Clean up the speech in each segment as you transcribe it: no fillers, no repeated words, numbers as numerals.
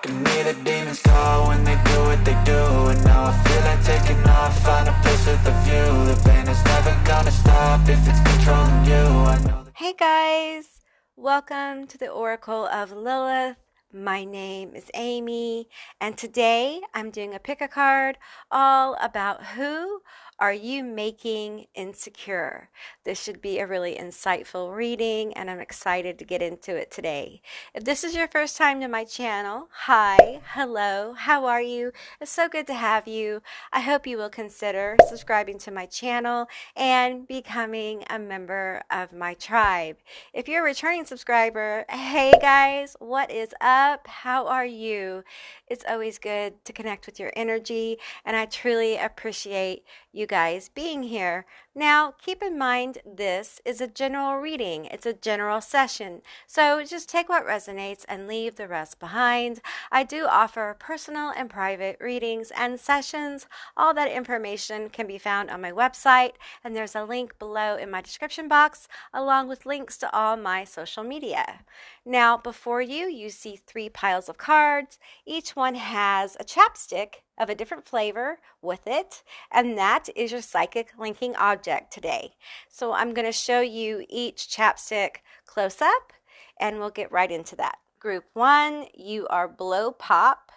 Give me the demons call when they do what they do. And now I feel like taking off, find a place with a view. The pain is never gonna stop if it's controlling you. I know. Hey guys, welcome to the Oracle of Lilith. My name is Amy, and today I'm doing a pick a card all about who are you making insecure. This should be a really insightful reading, and I'm excited to get into it today. If this is your first time to my channel, hi, hello, how are you? It's so good to have you. I hope you will consider subscribing to my channel and becoming a member of my tribe. If you're a returning subscriber, hey guys, what is up? How are you? It's always good to connect with your energy, and I truly appreciate you guys being here. Now, keep in mind, this is a general reading. It's a general session. So just take what resonates and leave the rest behind. I do offer personal and private readings and sessions. All that information can be found on my website, and there's a link below in my description box, along with links to all my social media. Now, before you see 3 piles of cards. Each one has a chapstick of a different flavor with it, and that is your psychic linking object today. So I'm going to show you each chapstick close up, and we'll get right into that. Group 1, you are Blow Pop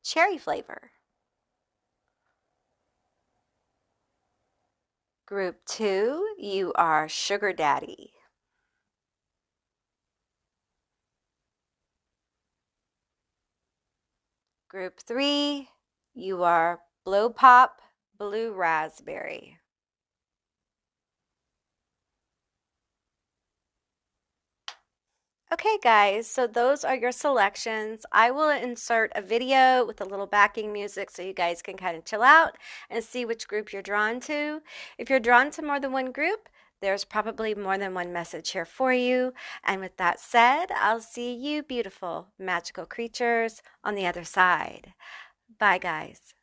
Cherry Flavor. Group 2, you are Sugar Daddy. Group 3, you are Blow Pop Blue Razzberry. Okay guys, so those are your selections. I will insert a video with a little backing music so you guys can kind of chill out and see which group you're drawn to. If you're drawn to more than one group, there's probably more than one message here for you. And with that said, I'll see you beautiful magical creatures on the other side. Bye guys.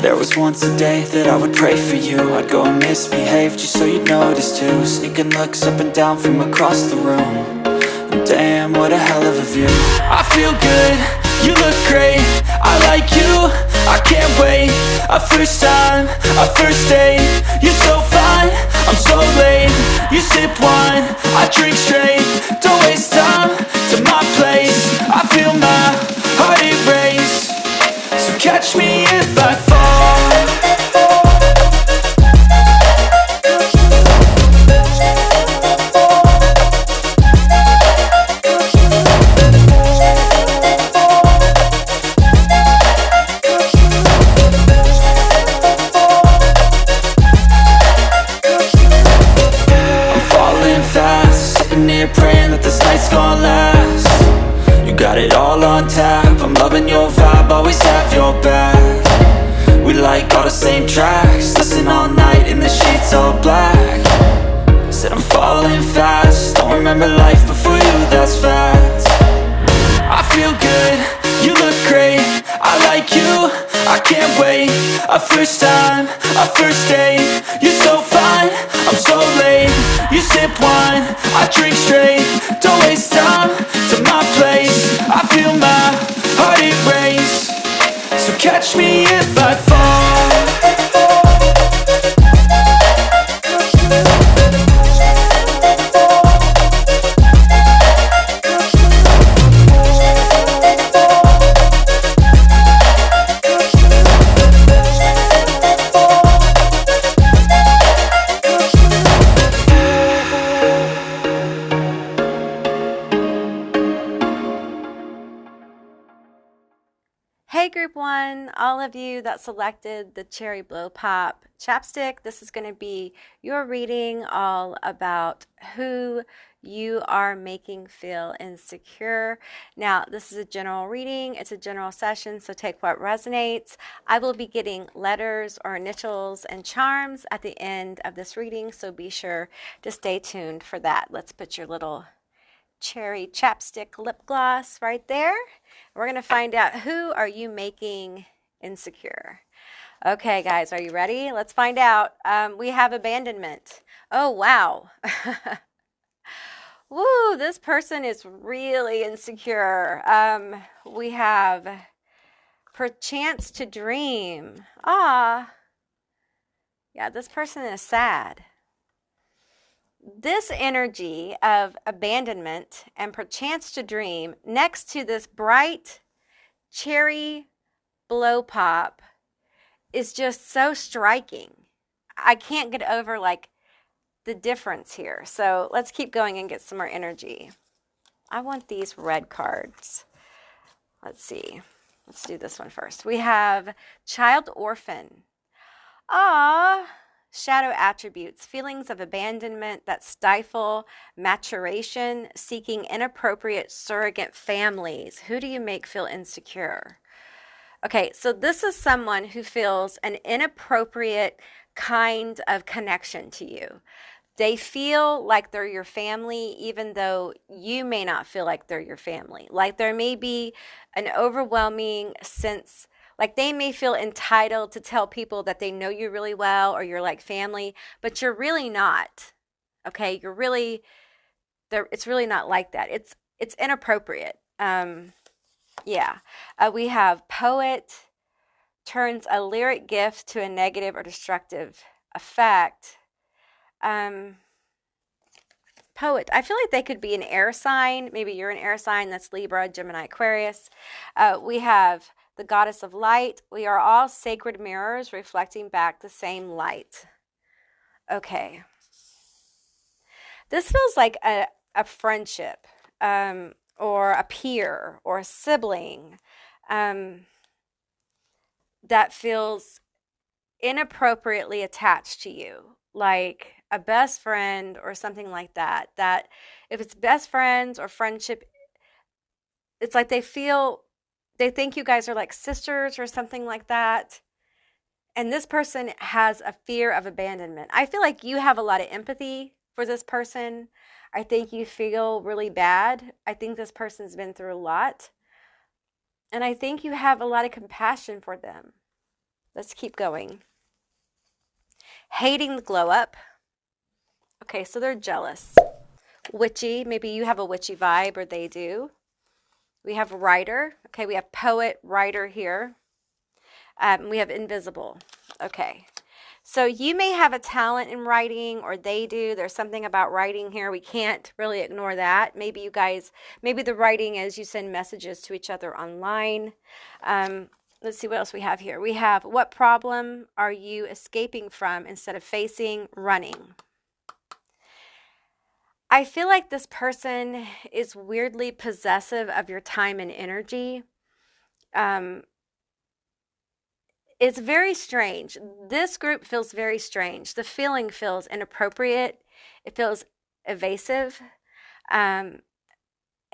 There was once a day that I would pray for you. I'd go and misbehave just so you'd notice too. Sneaking looks up and down from across the room. And damn, what a hell of a view. I feel good, you look great, I like you, I can't wait. A first time, a first date, you're so fine, I'm so late. You sip wine, I drink straight. Don't waste time to my place. I feel my heart erase. So catch me if I fall. I'm falling fast, sitting here praying that this night's gonna last. You got it all on tap, I'm loving your vibe, always have your back. We like all the same tracks, listen all night in the sheets all black. Said I'm falling fast, don't remember life before you, that's fact. I feel good, you look great, I like you, I can't wait. A first time, a first date, you're so fine, I'm so late. You sip wine, I drink straight. Don't waste time to my place. I feel my heart erase. So catch me if I fall. Hey Group 1, all of you that selected the Cherry Blow Pop chapstick, this is going to be your reading all about who you are making feel insecure. Now, this is a general reading. It's a general session, so take what resonates. I will be getting letters or initials and charms at the end of this reading, so be sure to stay tuned for that. Let's put your little cherry chapstick lip gloss right there. We're going to find out, who are you making insecure? Okay, guys, are you ready? Let's find out. We have abandonment. Oh, wow. Woo, this person is really insecure. We have perchance to dream. Ah, yeah, this person is sad. This energy of abandonment and perchance to dream next to this bright cherry blow pop is just so striking. I can't get over like the difference here. So let's keep going and get some more energy. I want these red cards. Let's see. Let's do this one first. We have child orphan. Ah, shadow attributes, feelings of abandonment that stifle maturation, seeking inappropriate surrogate families. Who do you make feel insecure? Okay, so this is someone who feels an inappropriate kind of connection to you. They feel like they're your family, even though you may not feel like they're your family. Like there may be an overwhelming sense, like they may feel entitled to tell people that they know you really well or you're like family, but you're really not. Okay, you're really, it's really not like that. It's inappropriate. Yeah. We have poet turns a lyric gift to a negative or destructive effect. Poet, I feel like they could be an air sign. Maybe you're an air sign. That's Libra, Gemini, Aquarius. We have the goddess of light. We are all sacred mirrors reflecting back the same light. Okay. This feels like a friendship or a peer or a sibling that feels inappropriately attached to you, like a best friend or something like that. That if it's best friends or friendship, it's like they think you guys are like sisters or something like that. And this person has a fear of abandonment. I feel like you have a lot of empathy for this person. I think you feel really bad. I think this person's been through a lot. And I think you have a lot of compassion for them. Let's keep going. Hating the glow up. Okay, so they're jealous. Witchy, maybe you have a witchy vibe or they do. We have writer. Okay, we have poet, writer here. We have invisible. Okay, so you may have a talent in writing or they do. There's something about writing here. We can't really ignore that. Maybe you guys, maybe the writing is you send messages to each other online. Let's see what else we have here. We have what problem are you escaping from instead of facing? Running. I feel like this person is weirdly possessive of your time and energy. It's very strange. This group feels very strange. The feeling feels inappropriate. It feels evasive. And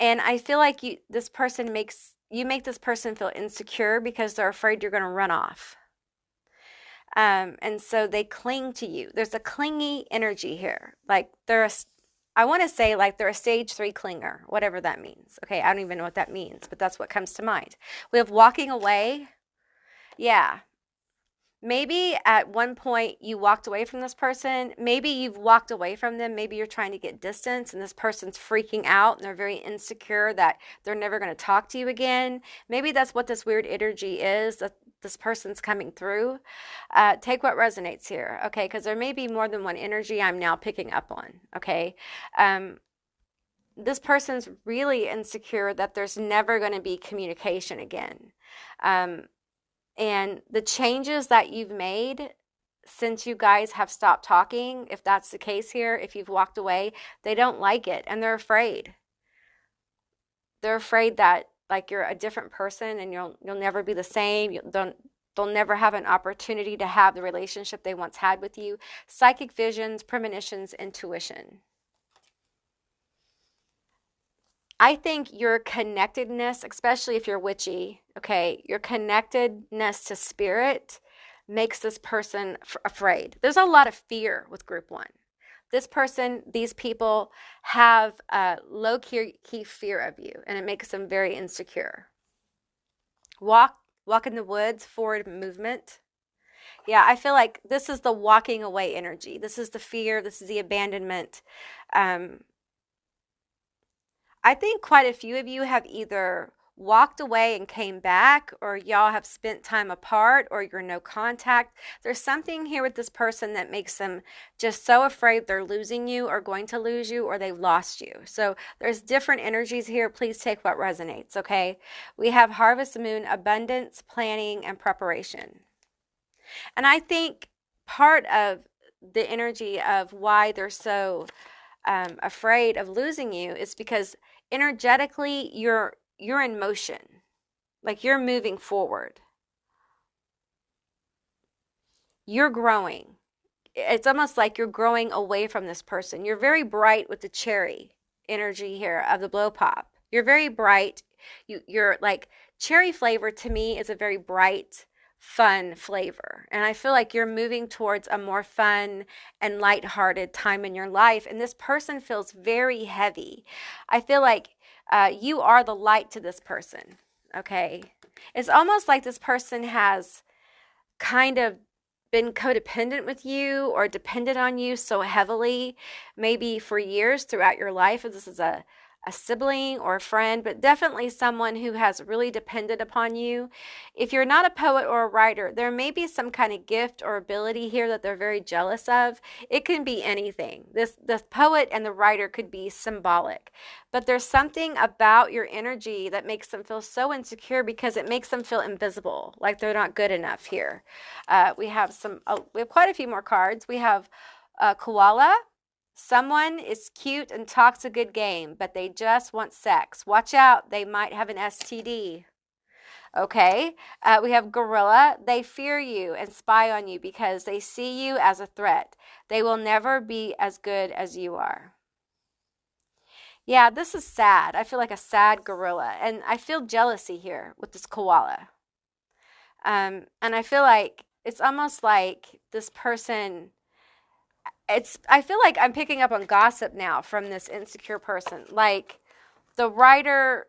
I feel like you make this person feel insecure because they're afraid you're going to run off. And so they cling to you. There's a clingy energy here. Like I want to say like they're a stage 3 clinger, whatever that means. Okay, I don't even know what that means, but that's what comes to mind. We have walking away. Yeah. Maybe at one point you walked away from this person. Maybe you've walked away from them. Maybe you're trying to get distance and this person's freaking out and they're very insecure that they're never going to talk to you again. Maybe that's what this weird energy is that this person's coming through. Take what resonates here, okay? Because there may be more than one energy I'm now picking up on, okay? This person's really insecure that there's never going to be communication again. And the changes that you've made since you guys have stopped talking, if that's the case here, if you've walked away, they don't like it and they're afraid. They're afraid that like you're a different person and you'll never be the same. They'll never have an opportunity to have the relationship they once had with you. Psychic visions, premonitions, intuition. I think your connectedness, especially if you're witchy, okay, your connectedness to spirit makes this person afraid. There's a lot of fear with group 1. This person, these people have a low-key fear of you, and it makes them very insecure. Walk in the woods, forward movement. Yeah, I feel like this is the walking away energy. This is the fear. This is the abandonment. Um, I think quite a few of you have either walked away and came back, or y'all have spent time apart, or you're no contact. There's something here with this person that makes them just so afraid they're losing you or going to lose you or they've lost you. So there's different energies here. Please take what resonates, okay? We have Harvest Moon, abundance, planning, and preparation. And I think part of the energy of why they're so afraid of losing you is because energetically you're in motion, like you're moving forward, you're growing. It's almost like you're growing away from this person. You're very bright with the cherry energy here of the blow pop. You're very bright. You're like, cherry flavor to me is a very bright, fun flavor. And I feel like you're moving towards a more fun and lighthearted time in your life. And this person feels very heavy. I feel like you are the light to this person. Okay. It's almost like this person has kind of been codependent with you or dependent on you so heavily, maybe for years throughout your life, if this is a sibling or a friend, but definitely someone who has really depended upon you. If you're not a poet or a writer, there may be some kind of gift or ability here that they're very jealous of. It can be anything. The poet and the writer could be symbolic, but there's something about your energy that makes them feel so insecure because it makes them feel invisible, like they're not good enough here. We have quite a few more cards. We have koala. Someone is cute and talks a good game, but they just want sex. Watch out, they might have an STD. Okay, we have gorilla. They fear you and spy on you because they see you as a threat. They will never be as good as you are. Yeah, this is sad. I feel like a sad gorilla, and I feel jealousy here with this koala. And I feel like it's almost like this person, I feel like I'm picking up on gossip now from this insecure person. Like the writer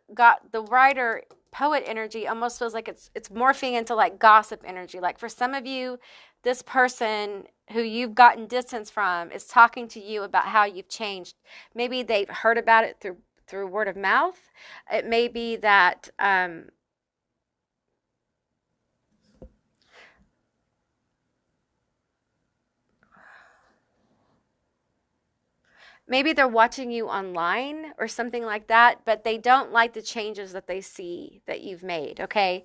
poet energy almost feels like it's morphing into like gossip energy. Like for some of you, this person who you've gotten distance from is talking to you about how you've changed. Maybe they've heard about it through word of mouth. It may be that maybe they're watching you online or something like that, but they don't like the changes that they see that you've made, okay?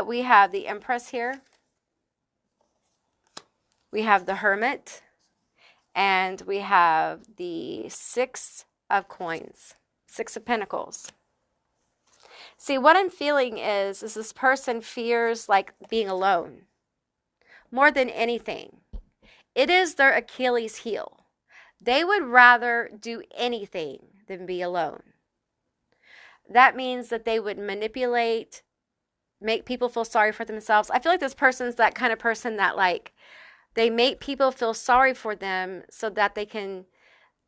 We have the Empress here. We have the Hermit. And we have the Six of Coins, Six of Pentacles. See, what I'm feeling is this person fears like being alone more than anything. It is their Achilles heel. They would rather do anything than be alone. That means that they would manipulate, make people feel sorry for themselves. I feel like this person's that kind of person that like they make people feel sorry for them so that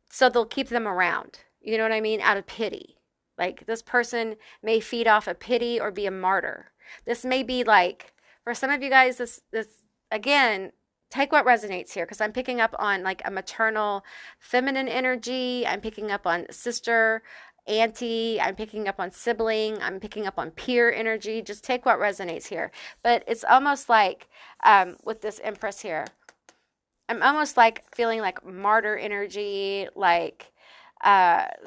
so they'll keep them around. You know what I mean? Out of pity. Like this person may feed off of pity or be a martyr. This may be like, for some of you guys, this again, take what resonates here, because I'm picking up on like a maternal feminine energy. I'm picking up on sister, auntie. I'm picking up on sibling. I'm picking up on peer energy. Just take what resonates here. But it's almost like with this Empress here, I'm almost like feeling like martyr energy, like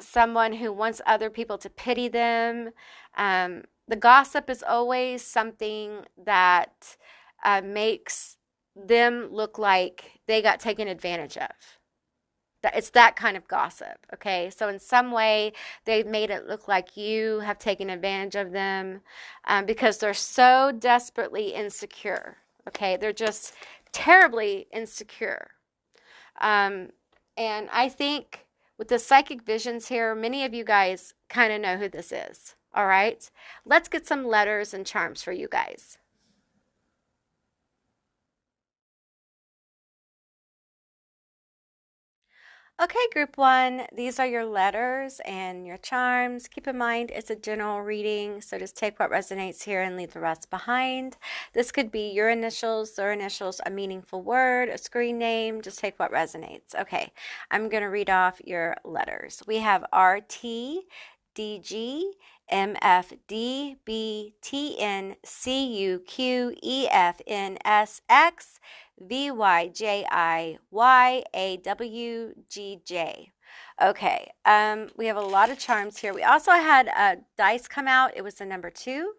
someone who wants other people to pity them. The gossip is always something that makes them look like they got taken advantage of. It's that kind of gossip, okay? So in some way, they've made it look like you have taken advantage of them because they're so desperately insecure, okay? They're just terribly insecure. And I think with the psychic visions here, many of you guys kind of know who this is, all right? Let's get some letters and charms for you guys. Okay, group one, these are your letters and your charms. Keep in mind it's a general reading, so just take what resonates here and leave the rest behind. This could be your initials, their initials, a meaningful word, a screen name. Just take what resonates. Okay, I'm going to read off your letters. We have RT, DG, MF, DB, TN, CU, QEF, NSX, VYJIYAWGJ. Okay, we have a lot of charms here. We also had a dice come out. It was the number 2.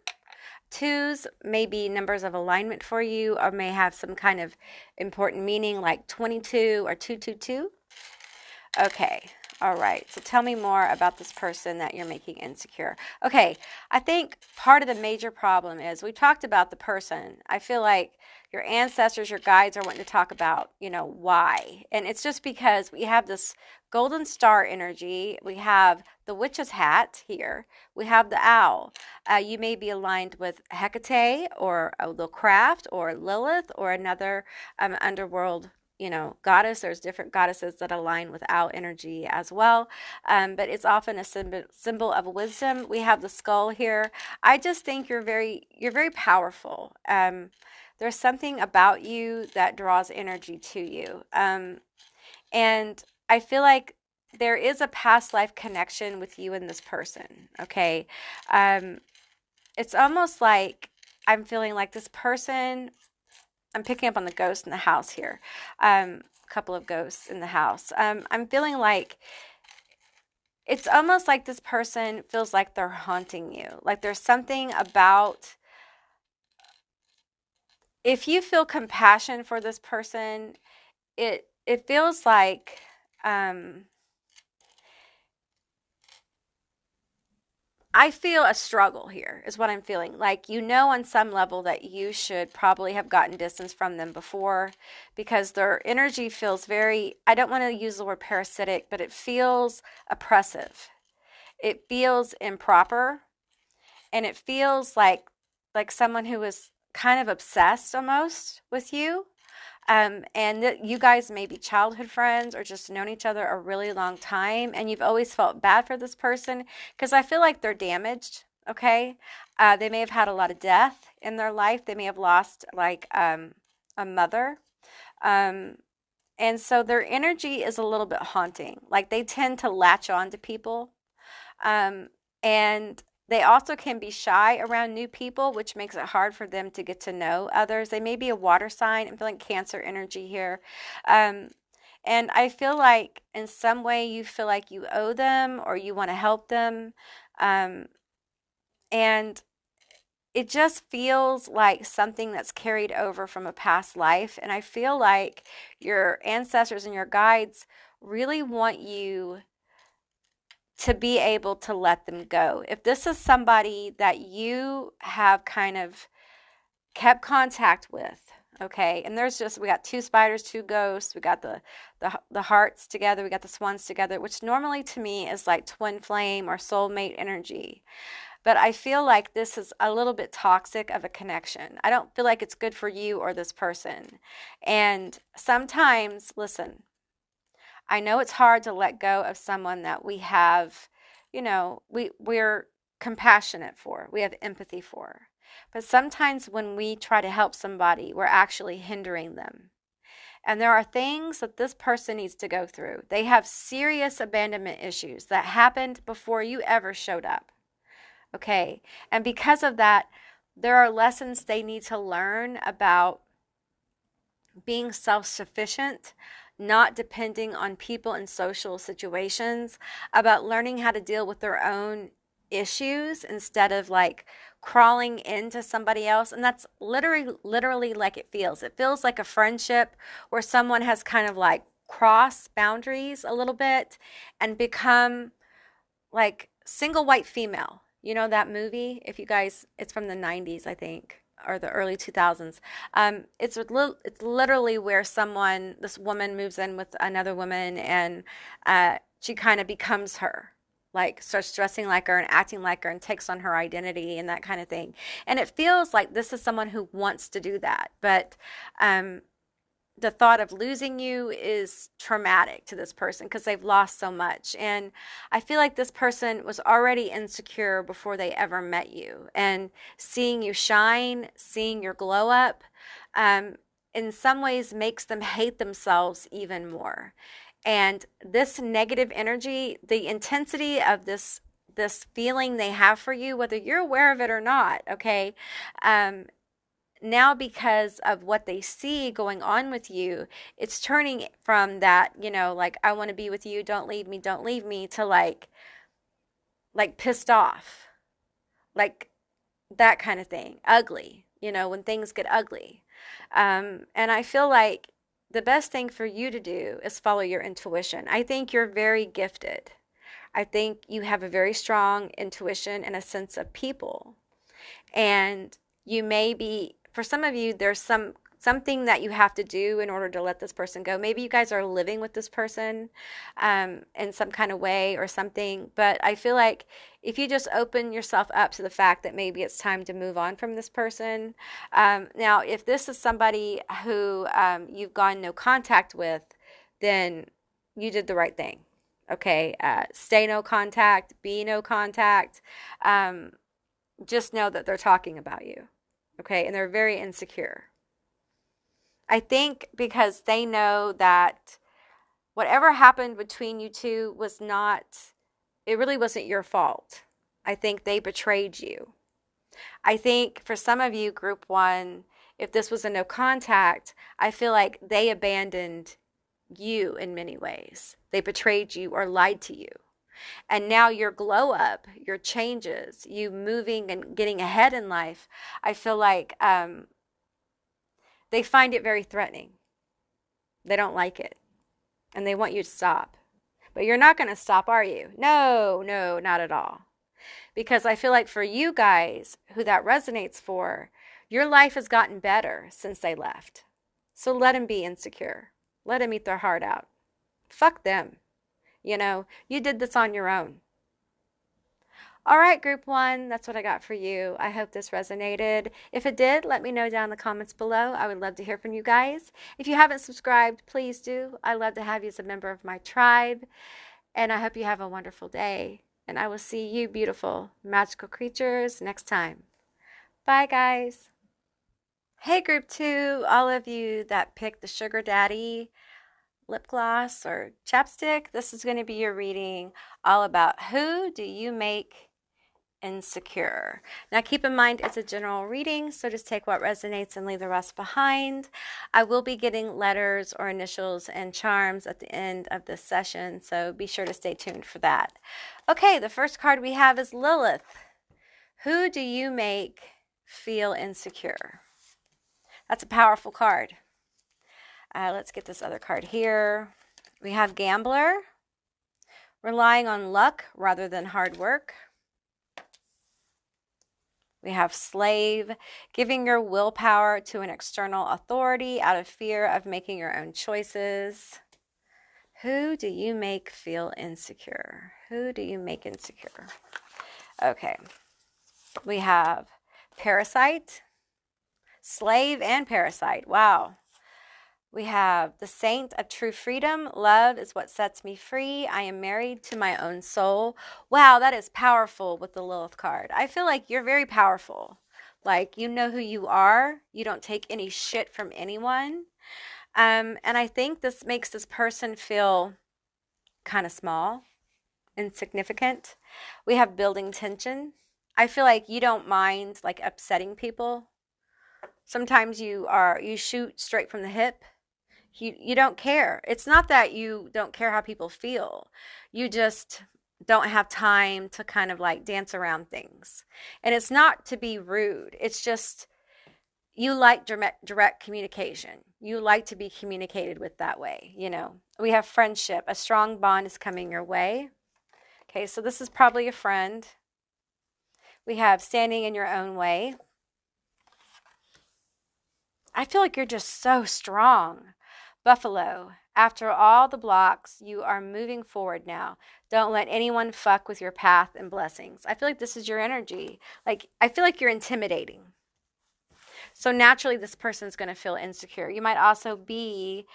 Twos may be numbers of alignment for you or may have some kind of important meaning like 22 or 222. Okay. All right. So tell me more about this person that you're making insecure. Okay. I think part of the major problem is we talked about the person. I feel like your ancestors, your guides are wanting to talk about, why. And it's just because we have this golden star energy. We have the witch's hat here. We have the owl. You may be aligned with Hecate or the craft or Lilith or another underworld goddess. There's different goddesses that align with owl energy as well, but it's often a symbol of wisdom. We have the skull here. I just think you're very powerful. There's something about you that draws energy to you, and I feel like there is a past life connection with you and this person. Okay, it's almost like I'm feeling like this person. I'm picking up on the ghost in the house here. A couple of ghosts in the house. I'm feeling like it's almost like this person feels like they're haunting you. Like there's something about, if you feel compassion for this person, it feels like I feel a struggle here is what I'm feeling. Like, on some level that you should probably have gotten distance from them before because their energy feels very, I don't want to use the word parasitic, but it feels oppressive. It feels improper, and it feels like someone who is kind of obsessed almost with you. And you guys may be childhood friends or just known each other a really long time, and you've always felt bad for this person because I feel like they're damaged. Okay, they may have had a lot of death in their life. They may have lost like a mother, and so their energy is a little bit haunting. Like they tend to latch on to people, and they also can be shy around new people, which makes it hard for them to get to know others. They may be a water sign. I'm feeling Cancer energy here. And I feel like in some way you feel like you owe them or you want to help them. And it just feels like something that's carried over from a past life. And I feel like your ancestors and your guides really want you to be able to let them go. If this is somebody that you have kind of kept contact with, okay, and we got 2 spiders, 2 ghosts, we got the hearts together, we got the swans together, which normally to me is like twin flame or soulmate energy. But I feel like this is a little bit toxic of a connection. I don't feel like it's good for you or this person. And sometimes, listen, I know it's hard to let go of someone that we have, we're compassionate for, we have empathy for. But sometimes when we try to help somebody, we're actually hindering them. And there are things that this person needs to go through. They have serious abandonment issues that happened before you ever showed up. Okay. And because of that, there are lessons they need to learn about being self-sufficient, not depending on people in social situations, about learning how to deal with their own issues instead of like crawling into somebody else. And that's literally like it feels. It feels like a friendship where someone has kind of like crossed boundaries a little bit and become like single white female. You know that movie? If you guys, it's from the 90s, I think, or the early 2000s. It's literally where this woman moves in with another woman, and she kind of becomes her, like starts dressing like her and acting like her and takes on her identity and that kind of thing. And it feels like this is someone who wants to do that, but the thought of losing you is traumatic to this person because they've lost so much. And I feel like this person was already insecure before they ever met you. And seeing you shine, seeing your glow up, in some ways makes them hate themselves even more. And this negative energy, the intensity of this feeling they have for you, whether you're aware of it or not, okay? Now because of what they see going on with you, it's turning from that, like, I want to be with you, don't leave me, to like pissed off, like that kind of thing, ugly, when things get ugly. And I feel like the best thing for you to do is follow your intuition. I think you're very gifted. I think you have a very strong intuition and a sense of people. And you may be, for some of you, there's something that you have to do in order to let this person go. Maybe you guys are living with this person in some kind of way or something. But I feel like if you just open yourself up to the fact that maybe it's time to move on from this person. Now, if this is somebody who you've gone no contact with, then you did the right thing. Okay, stay no contact, be no contact. Just know that they're talking about you, okay? And they're very insecure. I think because they know that whatever happened between you two was not, it really wasn't your fault. I think they betrayed you. I think for some of you, group one, if this was a no contact, I feel like they abandoned you in many ways. They betrayed you or lied to you. And now your glow up, your changes, you moving and getting ahead in life, I feel like they find it very threatening. They don't like it. And they want you to stop. But you're not going to stop, are you? No, not at all. Because I feel like for you guys who that resonates for, your life has gotten better since they left. So let them be insecure. Let them eat their heart out. Fuck them. You did this on your own. All right, group one, that's what I got for you. I hope this resonated. If it did, let me know down in the comments below. I would love to hear from you guys. If you haven't subscribed, please do. I love to have you as a member of my tribe. And I hope you have a wonderful day. And I will see you, beautiful, magical creatures, next time. Bye, guys. Hey, group two, all of you that picked the Sugar Daddy lip gloss or chapstick, this is going to be your reading all about who do you make insecure. Now keep in mind it's a general reading, so just take what resonates and leave the rest behind. I will be getting letters or initials and charms at the end of this session, so be sure to stay tuned for that. Okay, the first card we have is Lilith. Who do you make feel insecure? That's a powerful card. Let's get this other card here. We have Gambler, relying on luck rather than hard work. We have Slave, giving your willpower to an external authority out of fear of making your own choices. Who do you make feel insecure? Who do you make insecure? Okay. We have Parasite, Slave, and Parasite. Wow. We have the Saint of True Freedom. Love is what sets me free. I am married to my own soul. Wow, that is powerful with the Lilith card. I feel like you're very powerful. Like, you know who you are. You don't take any shit from anyone. And I think this makes this person feel kind of small, insignificant. We have building tension. I feel like you don't mind like upsetting people. Sometimes you shoot straight from the hip. You don't care. It's not that you don't care how people feel. You just don't have time to kind of like dance around things. And it's not to be rude. It's just you like direct communication. You like to be communicated with that way, We have friendship. A strong bond is coming your way. Okay, so this is probably a friend. We have standing in your own way. I feel like you're just so strong. Buffalo, after all the blocks, you are moving forward now. Don't let anyone fuck with your path and blessings. I feel like this is your energy. Like, I feel like you're intimidating. So naturally, this person's going to feel insecure. You might also be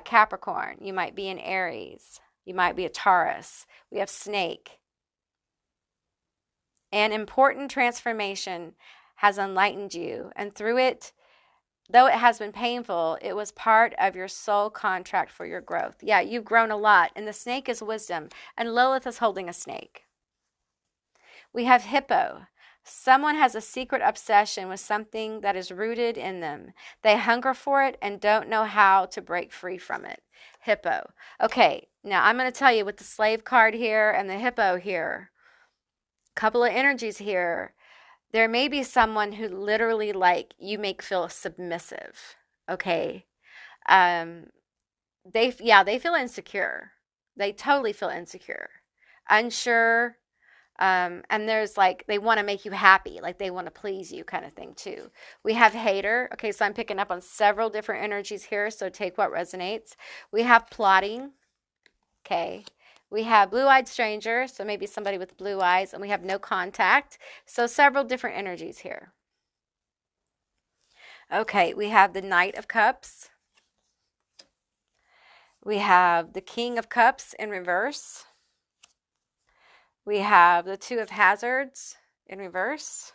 Capricorn. You might be an Aries. You might be a Taurus. We have Snake. An important transformation has enlightened you, and through it, though it has been painful, it was part of your soul contract for your growth. Yeah, you've grown a lot, and the snake is wisdom, and Lilith is holding a snake. We have Hippo. Someone has a secret obsession with something that is rooted in them. They hunger for it and don't know how to break free from it. Hippo. Okay, now I'm going to tell you with the slave card here and the hippo here, couple of energies here. There may be someone who literally, like, you make feel submissive. Okay, they feel insecure. They totally feel insecure, unsure. And there's like, they want to make you happy, like they want to please you kind of thing too. We have hater. Okay, so I'm picking up on several different energies here, so take what resonates. We have plotting. Okay. We have blue-eyed stranger, so maybe somebody with blue eyes, and we have no contact. So several different energies here. Okay, we have the Knight of Cups. We have the King of Cups in reverse. We have the Two of Hazards in reverse.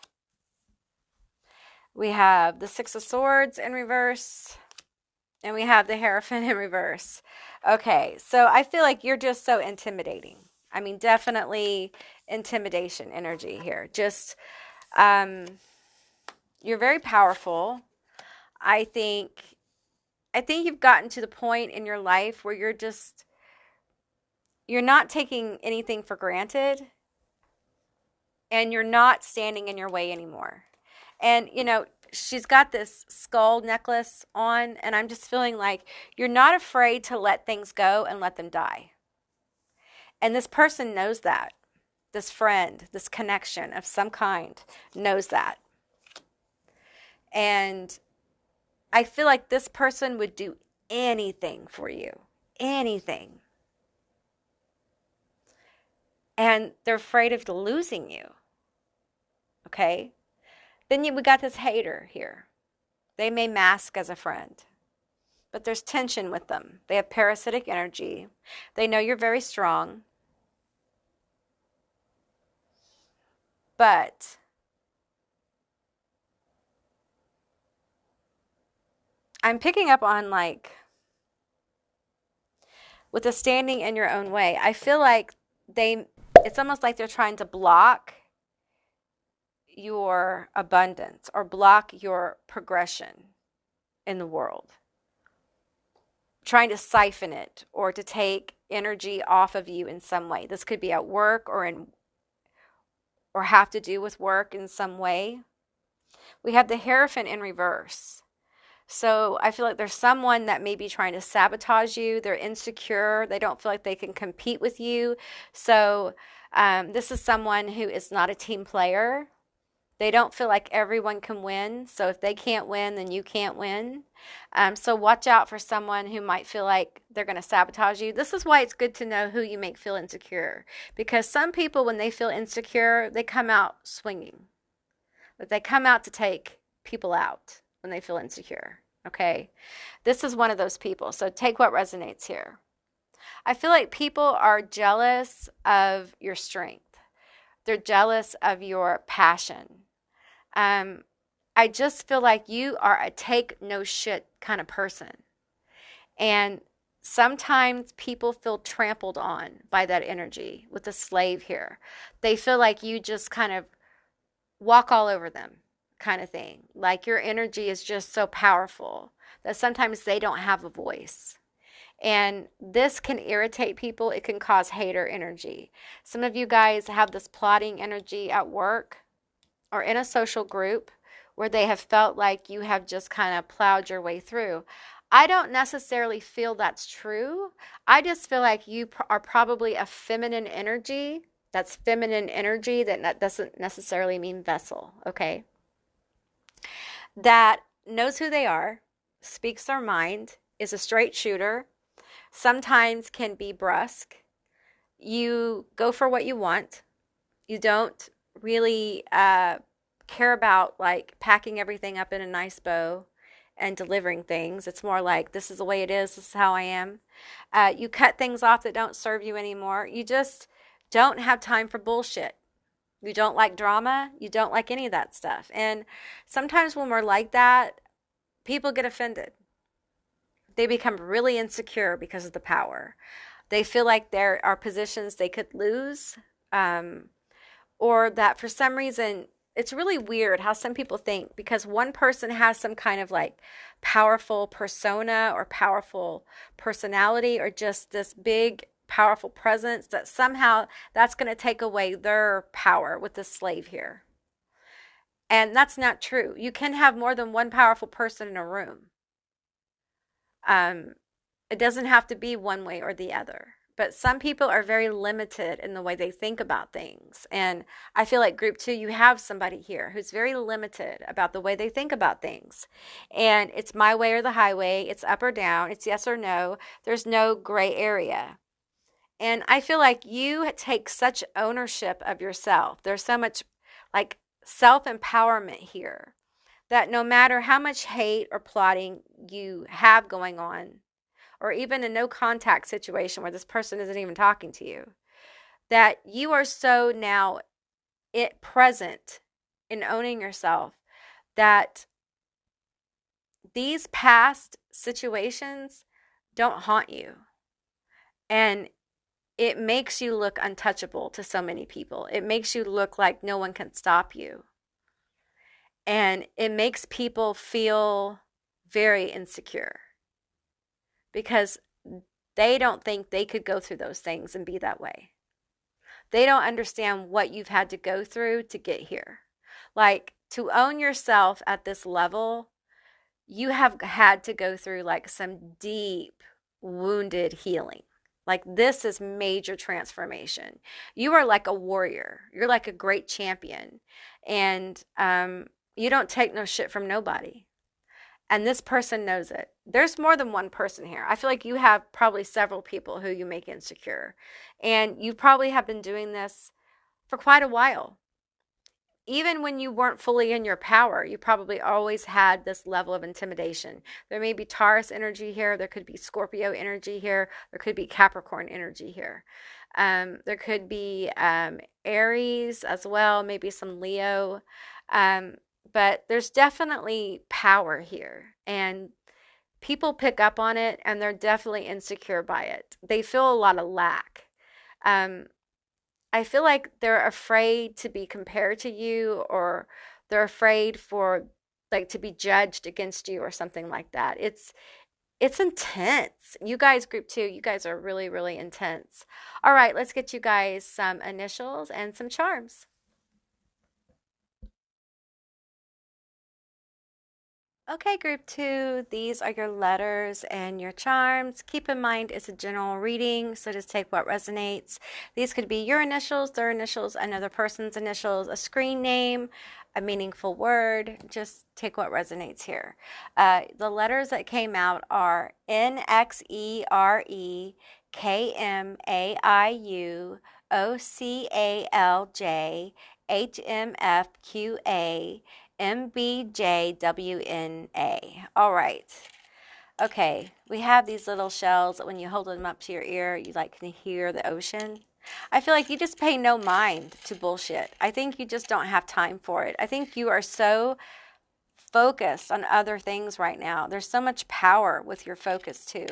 We have the Six of Swords in reverse. And we have the Hierophant in reverse. Okay, so I feel like you're just so intimidating. I mean, definitely intimidation energy here. Just, you're very powerful. I think you've gotten to the point in your life where you're not taking anything for granted, and you're not standing in your way anymore. And, you know, she's got this skull necklace on, and I'm just feeling like you're not afraid to let things go and let them die. And this person knows that. This friend, this connection of some kind knows that. And I feel like this person would do anything for you. Anything. And they're afraid of losing you. Okay? Then we got this hater here. They may mask as a friend, but there's tension with them. They have parasitic energy. They know you're very strong. But I'm picking up on, like, with the standing in your own way, I feel like it's almost like they're trying to block your abundance or block your progression in the world, trying to siphon it or to take energy off of you in some way. This could be at work or have to do with work in some way. We have the Hierophant in reverse. So I feel like there's someone that may be trying to sabotage you. They're insecure. They don't feel like they can compete with you. So this is someone who is not a team player. They don't feel like everyone can win. So if they can't win, then you can't win. So watch out for someone who might feel like they're going to sabotage you. This is why it's good to know who you make feel insecure. Because some people, when they feel insecure, they come out swinging. But they come out to take people out when they feel insecure. Okay? This is one of those people. So take what resonates here. I feel like people are jealous of your strength. They're jealous of your passion. I just feel like you are a take no shit kind of person. And sometimes people feel trampled on by that energy with the slave here. They feel like you just kind of walk all over them kind of thing. Like your energy is just so powerful that sometimes they don't have a voice. And this can irritate people. It can cause hater energy. Some of you guys have this plotting energy at work or in a social group where they have felt like you have just kind of plowed your way through. I don't necessarily feel that's true. I just feel like you are probably a feminine energy. That's feminine energy. That doesn't necessarily mean vessel, okay? That knows who they are, speaks their mind, is a straight shooter, sometimes can be brusque. You go for what you want. You don't really care about like packing everything up in a nice bow and delivering things. It's more like, this is the way it is. This is how I am. You cut things off that don't serve you anymore. You just don't have time for bullshit. You don't like drama. You don't like any of that stuff. And sometimes when we're like that, people get offended. They become really insecure because of the power. They feel like there are positions they could lose, or that for some reason, it's really weird how some people think because one person has some kind of like powerful persona or powerful personality or just this big powerful presence that somehow that's going to take away their power with the slave here. And that's not true. You can have more than one powerful person in a room. It doesn't have to be one way or the other. But some people are very limited in the way they think about things. And I feel like group 2, you have somebody here who's very limited about the way they think about things. And it's my way or the highway. It's up or down. It's yes or no. There's no gray area. And I feel like you take such ownership of yourself. There's so much like self-empowerment here that no matter how much hate or plotting you have going on, or even a no contact situation where this person isn't even talking to you, that you are so now present in owning yourself that these past situations don't haunt you. And it makes you look untouchable to so many people. It makes you look like no one can stop you. And it makes people feel very insecure because they don't think they could go through those things and be that way. They don't understand what you've had to go through to get here. Like, to own yourself at this level, you have had to go through like some deep wounded healing. Like, this is major transformation. You are like a warrior. You're like a great champion. And you don't take no shit from nobody. And this person knows it. There's more than one person here. I feel like you have probably several people who you make insecure. And you probably have been doing this for quite a while. Even when you weren't fully in your power, you probably always had this level of intimidation. There may be Taurus energy here. There could be Scorpio energy here. There could be Capricorn energy here. There could be Aries as well, maybe some Leo. But there's definitely power here. And people pick up on it, and they're definitely insecure by it. They feel a lot of lack. I feel like they're afraid to be compared to you, or they're afraid for like to be judged against you or something like that. It's intense. You guys, group 2, you guys are really, really intense. All right, let's get you guys some initials and some charms. Okay, group 2, these are your letters and your charms. Keep in mind it's a general reading, so just take what resonates. These could be your initials, their initials, another person's initials, a screen name, a meaningful word. Just take what resonates here. The letters that came out are NXEREKMAIUOCALJ MBJWNA. All right. Okay, we have these little shells that when you hold them up to your ear, you like can hear the ocean. I feel like you just pay no mind to bullshit. I think you just don't have time for it. I think you are so focused on other things right now. There's so much power with your focus too.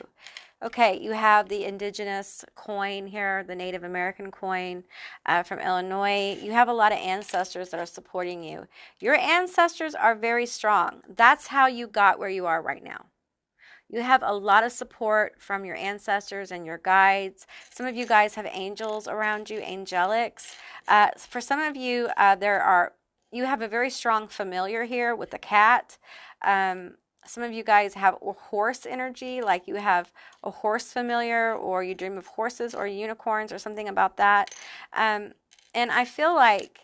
Okay, you have the indigenous coin here, the Native American coin from Illinois. You have a lot of ancestors that are supporting you. Your ancestors are very strong. That's how you got where you are right now. You have a lot of support from your ancestors and your guides. Some of you guys have angels around you, angelics. For some of you, you have a very strong familiar here with the cat. Some of you guys have a horse energy, like you have a horse familiar, or you dream of horses or unicorns or something about that. And I feel like,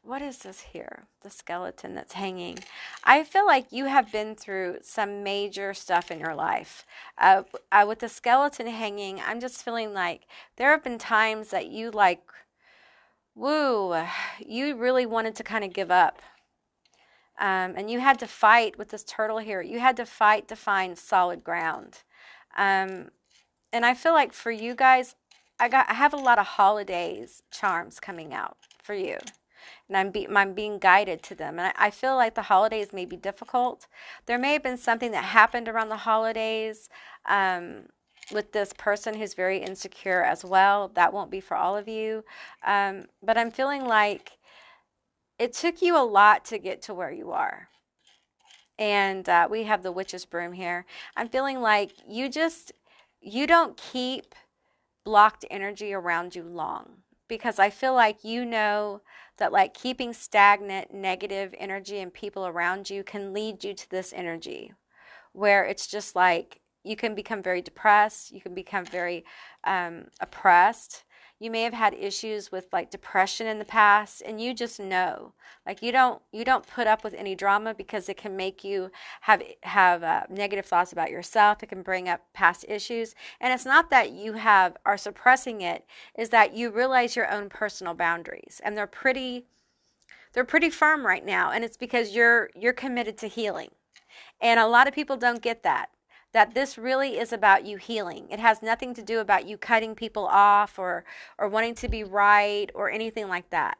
what is this here? The skeleton that's hanging. I feel like you have been through some major stuff in your life. With the skeleton hanging, I'm just feeling like there have been times that you like woo, you really wanted to kind of give up. And you had to fight with this turtle here. You had to fight to find solid ground. And I feel like for you guys, I have a lot of holidays charms coming out for you. And I'm being guided to them. And I feel like the holidays may be difficult. There may have been something that happened around the holidays with this person who's very insecure as well. That won't be for all of you. But I'm feeling like it took you a lot to get to where you are. And we have the witch's broom here. I'm feeling like you don't keep blocked energy around you long, because I feel like you know that like keeping stagnant negative energy and people around you can lead you to this energy where it's just like you can become very depressed, you can become very oppressed. You may have had issues with like depression in the past, and you just know, like you don't put up with any drama because it can make you have negative thoughts about yourself. It can bring up past issues, and it's not that you are suppressing it. Is that you realize your own personal boundaries, and they're pretty firm right now, and it's because you're committed to healing, and a lot of people don't get that this really is about you healing. It has nothing to do about you cutting people off or wanting to be right or anything like that.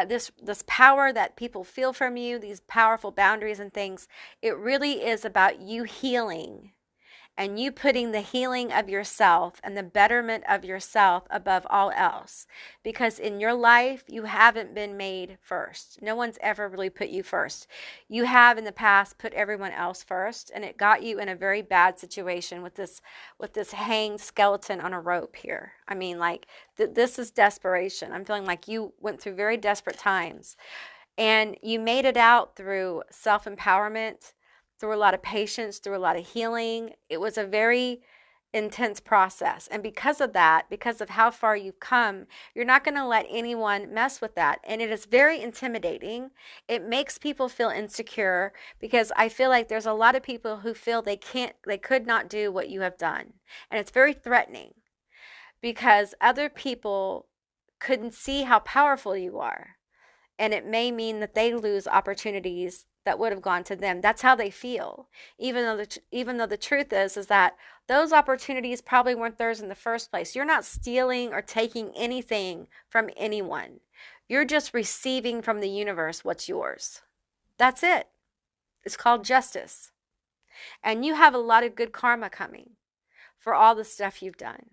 This power that people feel from you, these powerful boundaries and things, it really is about you healing and you putting the healing of yourself and the betterment of yourself above all else. Because in your life, you haven't been made first. No one's ever really put you first. You have in the past put everyone else first, and it got you in a very bad situation with this hanged skeleton on a rope here. I mean, like, this is desperation. I'm feeling like you went through very desperate times, and you made it out through self-empowerment, through a lot of patience, through a lot of healing. It was a very intense process. And because of that, because of how far you've come, you're not going to let anyone mess with that. And it is very intimidating. It makes people feel insecure, because I feel like there's a lot of people who feel they could not do what you have done. And it's very threatening, because other people couldn't see how powerful you are. And it may mean that they lose opportunities that would have gone to them. That's how they feel. Even though the truth is that those opportunities probably weren't theirs in the first place. You're not stealing or taking anything from anyone. You're just receiving from the universe what's yours. That's it. It's called justice. And you have a lot of good karma coming for all the stuff you've done.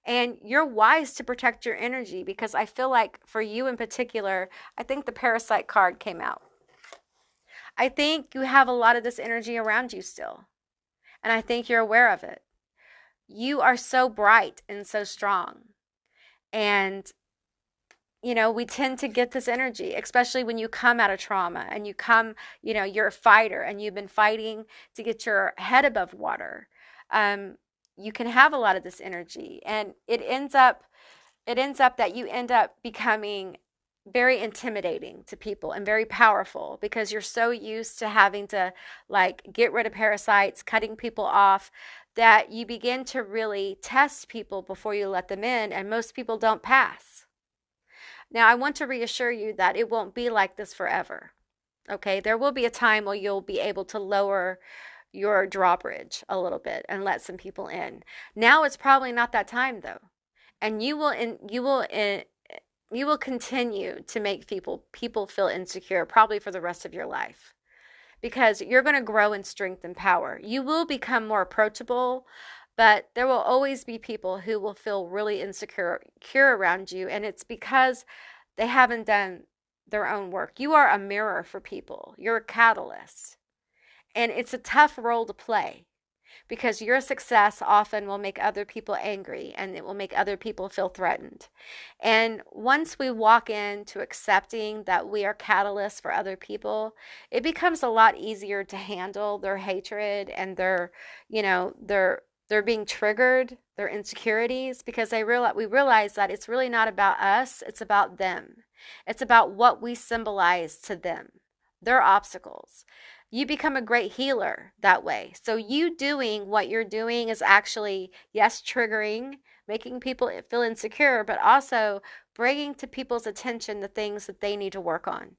And you're wise to protect your energy, because I feel like for you in particular, I think the parasite card came out. I think you have a lot of this energy around you still, and I think you're aware of it. You are so bright and so strong, and we tend to get this energy, especially when you come out of trauma and you come, you're a fighter and you've been fighting to get your head above water. You can have a lot of this energy, and it ends up that you end up becoming very intimidating to people and very powerful, because you're so used to having to like get rid of parasites, cutting people off, that you begin to really test people before you let them in, and most people don't pass. Now, I want to reassure you that it won't be like this forever. Okay, there will be a time where you'll be able to lower your drawbridge a little bit and let some people in. Now it's probably not that time though, and you will continue to make people feel insecure probably for the rest of your life, because you're going to grow in strength and power. You will become more approachable, but there will always be people who will feel really insecure around you, and it's because they haven't done their own work. You are a mirror for people. You're a catalyst. And it's a tough role to play, because your success often will make other people angry, and it will make other people feel threatened. And once we walk into accepting that we are catalysts for other people, it becomes a lot easier to handle their hatred and their being triggered, their insecurities, because we realize that it's really not about us, it's about them. It's about what we symbolize to them, their obstacles. You become a great healer that way. So you doing what you're doing is actually, yes, triggering, making people feel insecure, but also bringing to people's attention the things that they need to work on.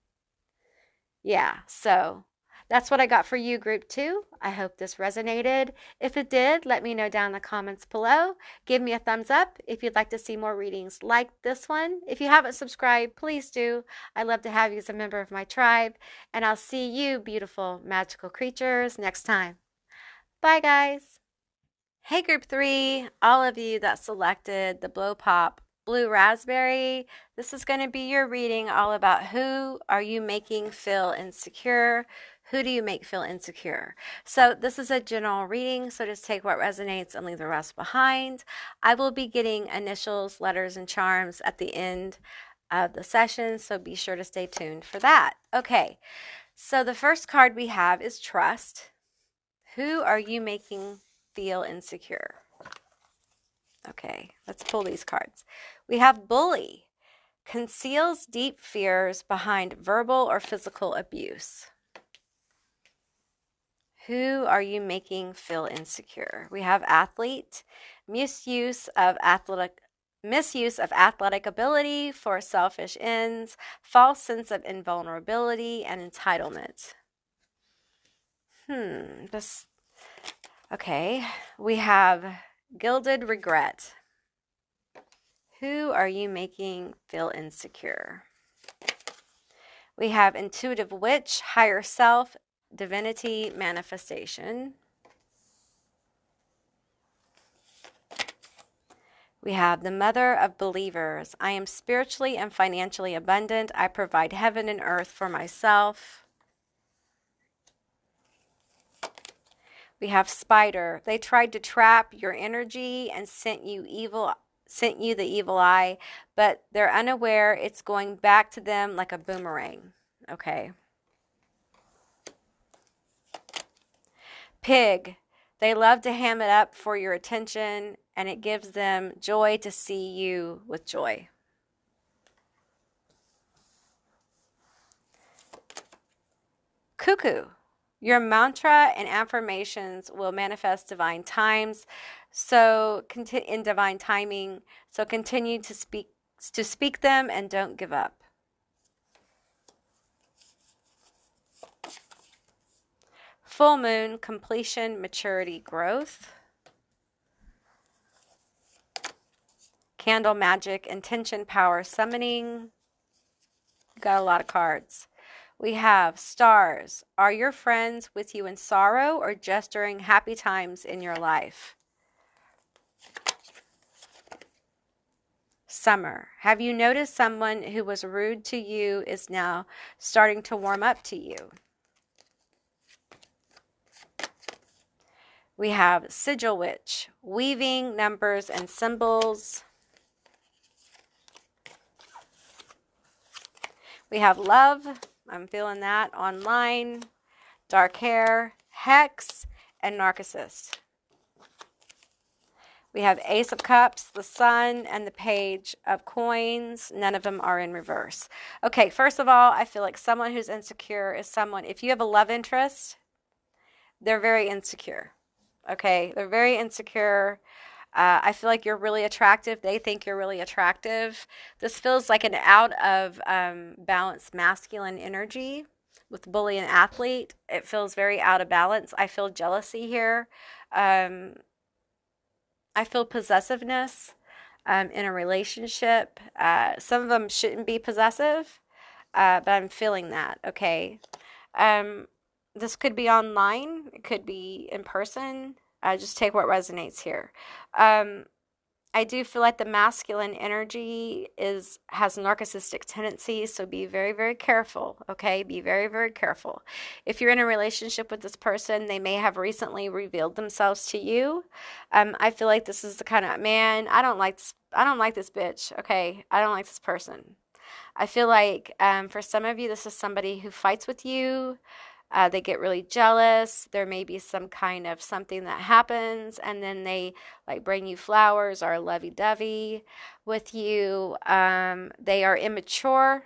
Yeah, so that's what I got for you, group 2. I hope this resonated. If it did, let me know down in the comments below. Give me a thumbs up if you'd like to see more readings like this one. If you haven't subscribed, please do. I'd love to have you as a member of my tribe. And I'll see you, beautiful, magical creatures, next time. Bye, guys. Hey, group 3, all of you that selected the Blow Pop Blue Razzberry, this is going to be your reading all about who are you making feel insecure. Who do you make feel insecure? So this is a general reading, so just take what resonates and leave the rest behind. I will be getting initials, letters, and charms at the end of the session, so be sure to stay tuned for that. Okay, so the first card we have is Trust. Who are you making feel insecure? Okay, let's pull these cards. We have Bully. Conceals deep fears behind verbal or physical abuse. Who are you making feel insecure? We have Athlete. Misuse of athletic ability for selfish ends. False sense of invulnerability and entitlement. Okay, we have Gilded Regret. Who are you making feel insecure? We have Intuitive Witch, Higher Self, Divinity, Manifestation. We have the Mother of Believers. I am spiritually and financially abundant. I provide heaven and earth for myself. We have Spider. They tried to trap your energy and sent you the evil eye, but they're unaware it's going back to them like a boomerang. Okay. Pig. They love to ham it up for your attention, and it gives them joy to see you with joy. Cuckoo. Your mantra and affirmations will manifest divine times, in divine timing. So continue to speak them and don't give up. Full moon, completion, maturity, growth. Candle magic, intention, power, summoning. Got a lot of cards. We have Stars. Are your friends with you in sorrow or just during happy times in your life? Summer. Have you noticed someone who was rude to you is now starting to warm up to you? We have Sigil Witch. Weaving numbers and symbols. We have Love. I'm feeling that online. Dark hair, Hex, and Narcissist. We have Ace of Cups, the Sun, and the Page of Coins. None of them are in reverse. Okay, first of all, I feel like someone who's insecure is someone, if you have a love interest, they're very insecure. Okay, they're very insecure. I feel like you're really attractive. They think you're really attractive. This feels like an out of balanced masculine energy with Bully and Athlete. It feels very out of balance. I feel jealousy here. I feel possessiveness in a relationship. Some of them shouldn't be possessive, but I'm feeling that, okay? This could be online. It could be in person. Just take what resonates here. I do feel like the masculine energy has narcissistic tendencies, so be very, very careful, okay? Be very, very careful. If you're in a relationship with this person, they may have recently revealed themselves to you. I feel like this is the kind of, man, I don't like this bitch, okay? I don't like this person. I feel like for some of you, this is somebody who fights with you. They get really jealous. There may be some kind of something that happens, and then they like bring you flowers or lovey-dovey with you. They are immature.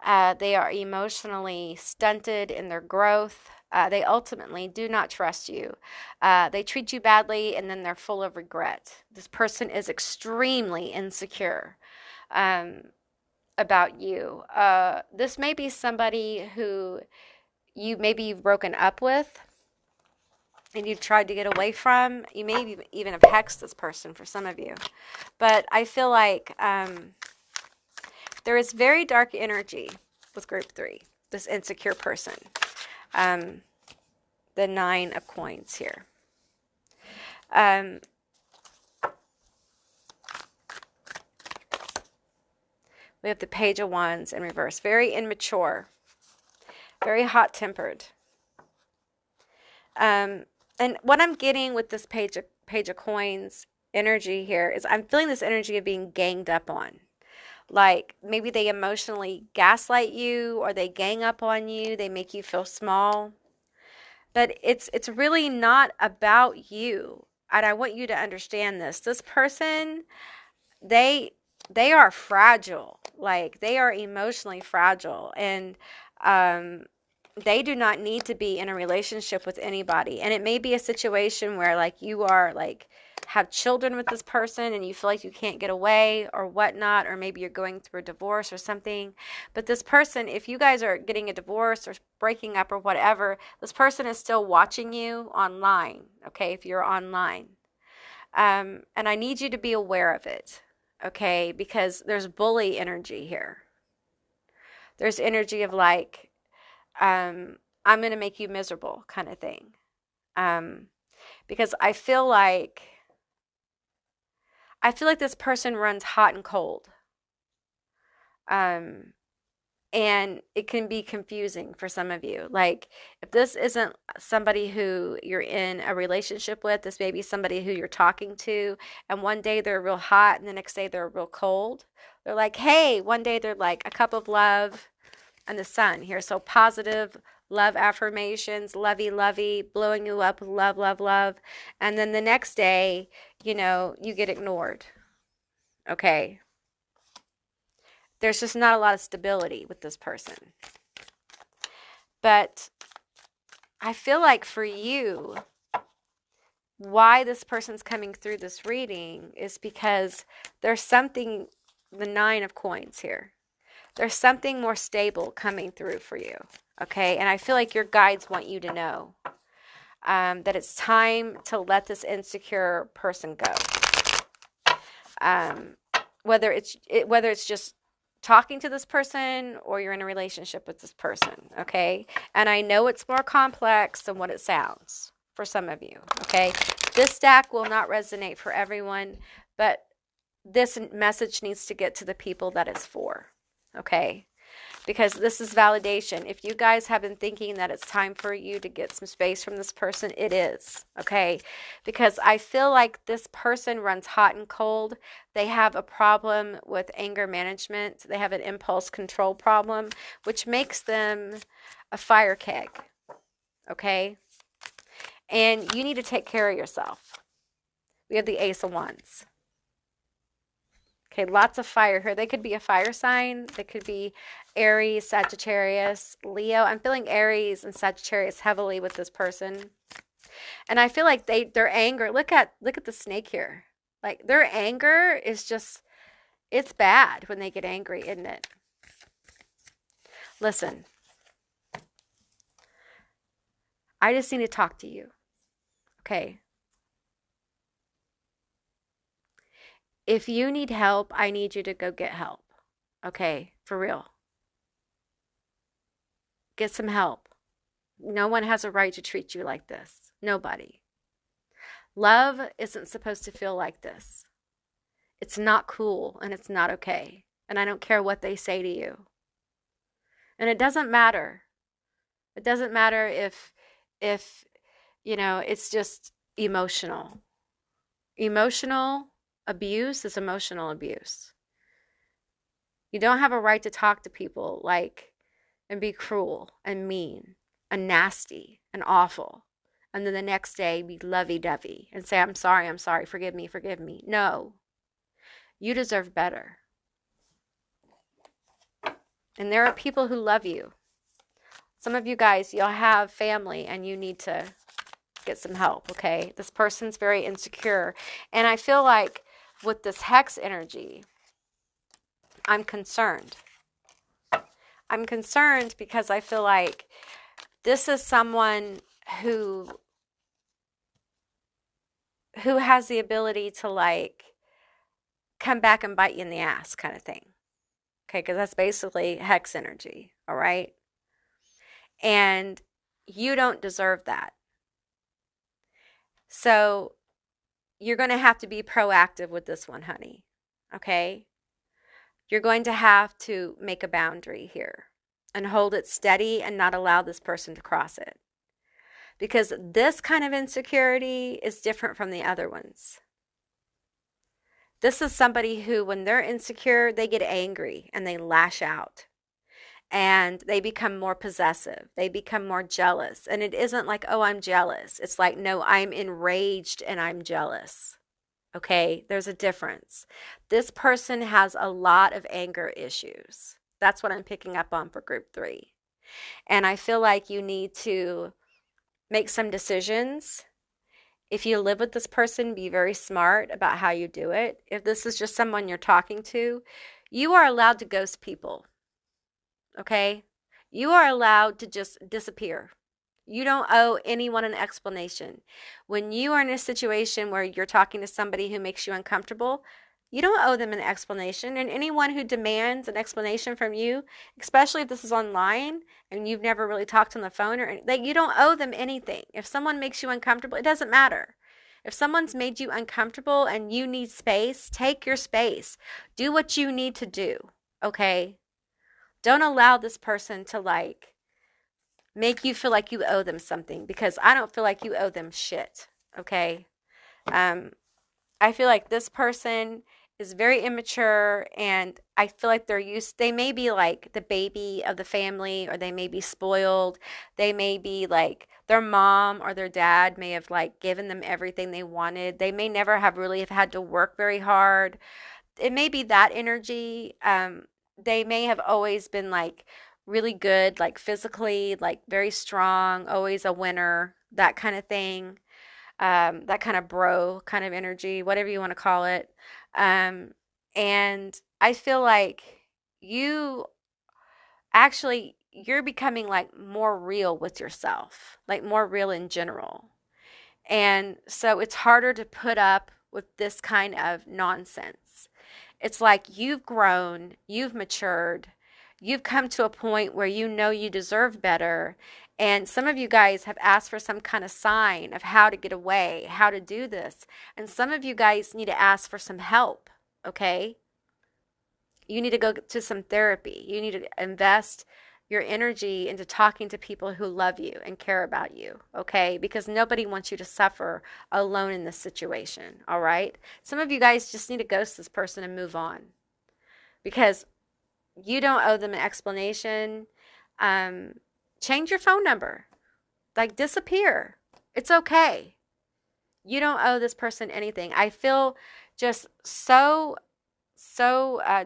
They are emotionally stunted in their growth. They ultimately do not trust you. They treat you badly, and then they're full of regret. This person is extremely insecure. about you. This may be somebody who you've broken up with and you've tried to get away from. You may even have hexed this person for some of you. But I feel like there is very dark energy with group 3, this insecure person. The 9 of coins here. We have the Page of Wands in reverse. Very immature. Very hot-tempered. And what I'm getting with this Page of Coins energy here is I'm feeling this energy of being ganged up on. Like maybe they emotionally gaslight you, or they gang up on you. They make you feel small. But it's really not about you. And I want you to understand this. This person, they are fragile. Like they are emotionally fragile, and they do not need to be in a relationship with anybody. And it may be a situation where like you are like have children with this person and you feel like you can't get away or whatnot, or maybe you're going through a divorce or something. But this person, if you guys are getting a divorce or breaking up or whatever, this person is still watching you online, okay, if you're online. And I need you to be aware of it, okay, because there's bully energy here. There's energy of like, I'm going to make you miserable kind of thing. Because I feel like this person runs hot and cold. And it can be confusing for some of you. Like if this isn't somebody who you're in a relationship with, this may be somebody who you're talking to, and one day they're real hot and the next day they're real cold. They're like, hey, one day they're like a cup of love and the sun here. So positive love affirmations, lovey, blowing you up with love, love, love. And then the next day, you know, you get ignored. Okay. There's just not a lot of stability with this person. But I feel like for you, why this person's coming through this reading is because there's something, the 9 of coins here. There's something more stable coming through for you, okay? And I feel like your guides want you to know that it's time to let this insecure person go. Whether it's just talking to this person or you're in a relationship with this person, okay? And I know it's more complex than what it sounds for some of you, okay? This stack will not resonate for everyone, but this message needs to get to the people that it's for. Okay, because this is validation. If you guys have been thinking that it's time for you to get some space from this person, it is, okay? Because I feel like this person runs hot and cold. They have a problem with anger management. They have an impulse control problem, which makes them a fire keg, okay? And you need to take care of yourself. We have the Ace of Wands. Okay, lots of fire here. They could be a fire sign. They could be Aries, Sagittarius, Leo. I'm feeling Aries and Sagittarius heavily with this person. And I feel like their anger, look at the snake here. Like their anger is just, it's bad when they get angry, isn't it? Listen, I just need to talk to you. Okay. If you need help, I need you to go get help. Okay, for real. Get some help. No one has a right to treat you like this. Nobody. Love isn't supposed to feel like this. It's not cool and it's not okay. And I don't care what they say to you. And it doesn't matter. It doesn't matter if you know, it's just emotional. Emotional abuse is emotional abuse. You don't have a right to talk to people like and be cruel and mean and nasty and awful. And then the next day be lovey-dovey and say, I'm sorry, forgive me. No. You deserve better. And there are people who love you. Some of you guys, you'll have family and you need to get some help, okay? This person's very insecure. And I feel like with this hex energy, I'm concerned. I'm concerned because I feel like this is someone who has the ability to like come back and bite you in the ass kind of thing. Okay, because that's basically hex energy, all right? And you don't deserve that. So you're going to have to be proactive with this one, honey. Okay? You're going to have to make a boundary here and hold it steady and not allow this person to cross it. Because this kind of insecurity is different from the other ones. This is somebody who, when they're insecure, they get angry and they lash out. And they become more possessive. They become more jealous. And it isn't like, oh, I'm jealous. It's like, no, I'm enraged and I'm jealous. Okay, there's a difference. This person has a lot of anger issues. That's what I'm picking up on for group 3. And I feel like you need to make some decisions. If you live with this person, be very smart about how you do it. If this is just someone you're talking to, you are allowed to ghost people. Okay? You are allowed to just disappear. You don't owe anyone an explanation. When you are in a situation where you're talking to somebody who makes you uncomfortable, you don't owe them an explanation. And anyone who demands an explanation from you, especially if this is online and you've never really talked on the phone or anything, you don't owe them anything. If someone makes you uncomfortable, it doesn't matter. If someone's made you uncomfortable and you need space, take your space. Do what you need to do. Okay? Don't allow this person to like make you feel like you owe them something, because I don't feel like you owe them shit. Okay? I feel like this person is very immature, and I feel like they may be like the baby of the family, or they may be spoiled. They may be like their mom or their dad may have like given them everything they wanted. They may never have really have had to work very hard. It may be that energy. They may have always been like really good, like physically, like very strong, always a winner, that kind of thing. That kind of bro kind of energy, whatever you want to call it. And I feel like you you're becoming like more real with yourself, like more real in general. And so it's harder to put up with this kind of nonsense. It's like you've grown, you've matured, you've come to a point where you know you deserve better. And some of you guys have asked for some kind of sign of how to get away, how to do this. And some of you guys need to ask for some help, okay? You need to go to some therapy. You need to invest your energy into talking to people who love you and care about you, okay? Because nobody wants you to suffer alone in this situation, all right? Some of you guys just need to ghost this person and move on, because you don't owe them an explanation. Change your phone number. Like, disappear. It's okay. You don't owe this person anything. I feel just so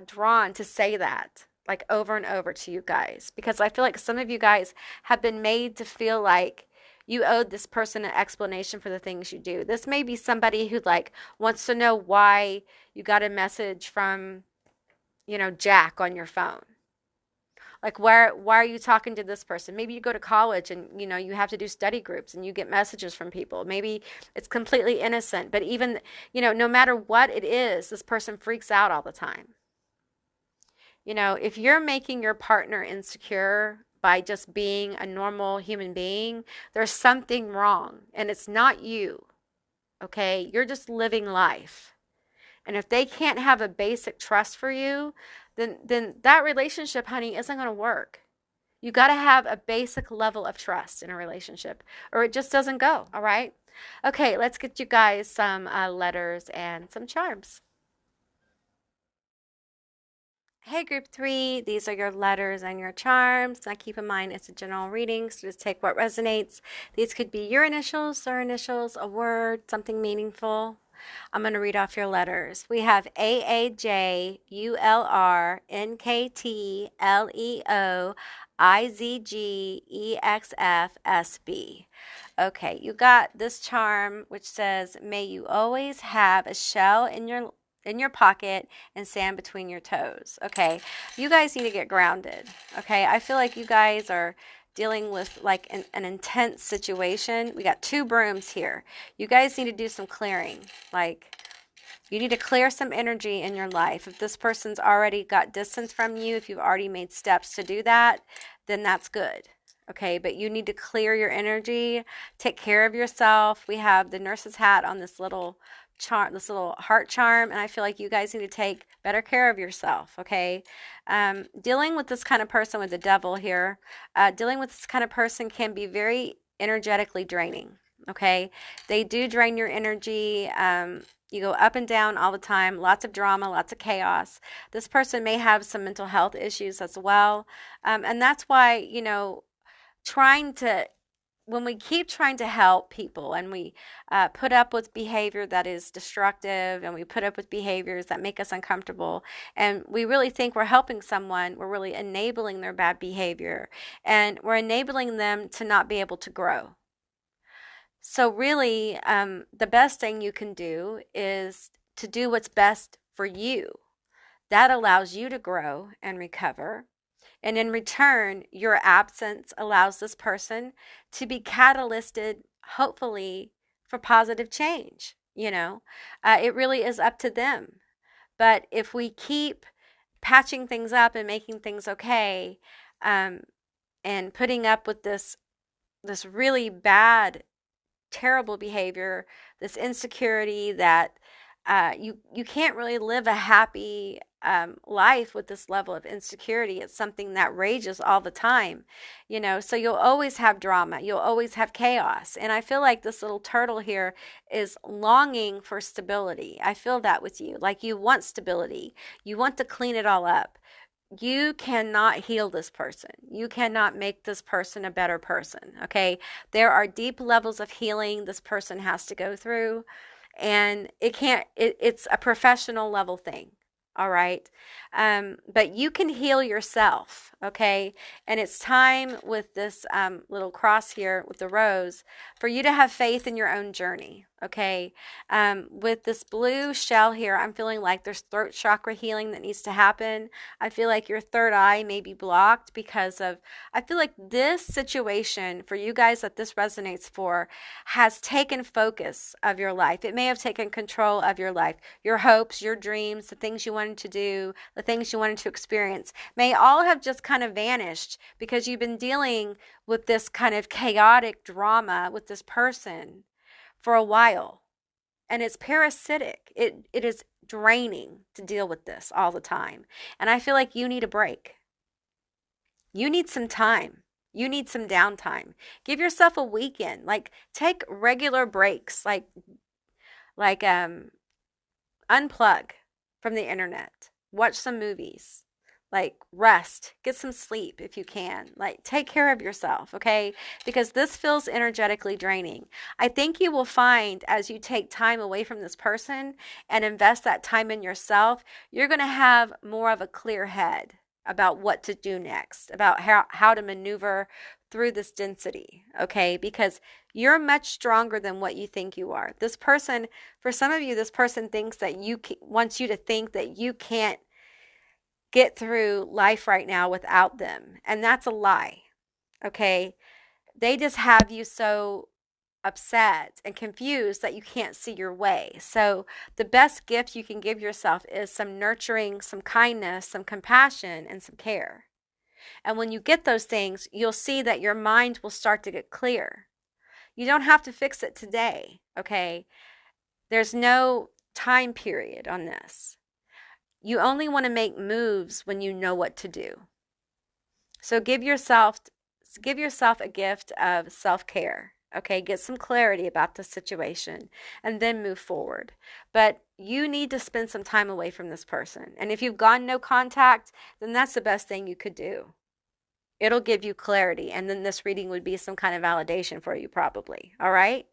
drawn to say that, like, over and over to you guys, because I feel like some of you guys have been made to feel like you owed this person an explanation for the things you do. This may be somebody who like wants to know why you got a message from, Jack on your phone. Like, why are you talking to this person? Maybe you go to college and, you have to do study groups and you get messages from people. Maybe it's completely innocent, but even, no matter what it is, this person freaks out all the time. If you're making your partner insecure by just being a normal human being, there's something wrong, and it's not you, okay? You're just living life. And if they can't have a basic trust for you, then that relationship, honey, isn't going to work. You got to have a basic level of trust in a relationship, or it just doesn't go, all right? Okay, let's get you guys some letters and some charms. Hey, group 3, these are your letters and your charms. Now keep in mind it's a general reading, so just take what resonates. These could be your initials, their initials, a word, something meaningful. I'm going to read off your letters. We have AAJULRNKTLEOIZGEXFSB. Okay, you got this charm which says, may you always have a shell in in your pocket and sand between your toes. Okay, you guys need to get grounded. Okay, I feel like you guys are dealing with like an intense situation. We got 2 brooms here. You guys need to do some clearing. Like, you need to clear some energy in your life. If this person's already got distance from you, if you've already made steps to do that, then that's good. Okay, but you need to clear your energy, take care of yourself. We have the nurse's hat on this little charm, this little heart charm, and I feel like you guys need to take better care of yourself. Okay, dealing with this kind of person with the devil here, dealing with this kind of person can be very energetically draining. Okay, they do drain your energy. You go up and down all the time, lots of drama, lots of chaos. This person may have some mental health issues as well. And that's why, you know, when we keep trying to help people and we put up with behavior that is destructive and we put up with behaviors that make us uncomfortable and we really think we're helping someone, we're really enabling their bad behavior and we're enabling them to not be able to grow. So really, the best thing you can do is to do what's best for you. That allows you to grow and recover. And in return, your absence allows this person to be catalysted, hopefully, for positive change. You know, it really is up to them. But if we keep patching things up and making things okay, and putting up with this really bad, terrible behavior, this insecurity that you can't really live a happy life with this level of insecurity. It's something that rages all the time, you know, so you'll always have drama, you'll always have chaos. And I feel like this little turtle here is longing for stability. I feel that with you, like you want stability, you want to clean it all up. You cannot heal this person. You cannot make this person a better person, okay? There are deep levels of healing this person has to go through, and it's a professional level thing, all right? But you can heal yourself, okay? And it's time with this little cross here with the rose for you to have faith in your own journey, okay? With this blue shell here, I'm feeling like there's throat chakra healing that needs to happen. I feel like your third eye may be blocked because of, I feel like this situation for you guys that this resonates for has taken focus of your life. It may have taken control of your life. Your hopes, your dreams, the things you wanted to do, the things you wanted to experience may all have just kind of vanished because you've been dealing with this kind of chaotic drama with this person for a while. And it's parasitic. It is draining to deal with this all the time. And I feel like you need a break. You need some time. You need some downtime. Give yourself a weekend. Like, take regular breaks. Like unplug from the internet. Watch some movies. Like, rest, get some sleep if you can. Like, take care of yourself, okay? Because this feels energetically draining. I think you will find as you take time away from this person and invest that time in yourself, you're going to have more of a clear head about what to do next, about how to maneuver through this density, okay? Because you're much stronger than what you think you are. This person, for some of you, this person thinks that wants you to think that you can't get through life right now without them. And that's a lie, okay? They just have you so upset and confused that you can't see your way. So the best gift you can give yourself is some nurturing, some kindness, some compassion, and some care. And when you get those things, you'll see that your mind will start to get clear. You don't have to fix it today, okay? There's no time period on this. You only want to make moves when you know what to do. So give yourself a gift of self-care, okay? Get some clarity about the situation and then move forward. But you need to spend some time away from this person. And if you've gone no contact, then that's the best thing you could do. It'll give you clarity, and then this reading would be some kind of validation for you probably, all right?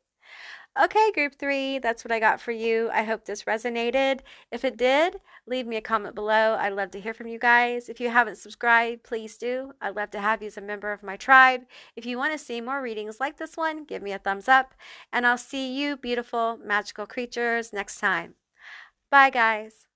Okay, group 3, that's what I got for you. I hope this resonated. If it did, leave me a comment below. I'd love to hear from you guys. If you haven't subscribed, please do. I'd love to have you as a member of my tribe. If you want to see more readings like this one, give me a thumbs up. And I'll see you, beautiful, magical creatures, next time. Bye, guys.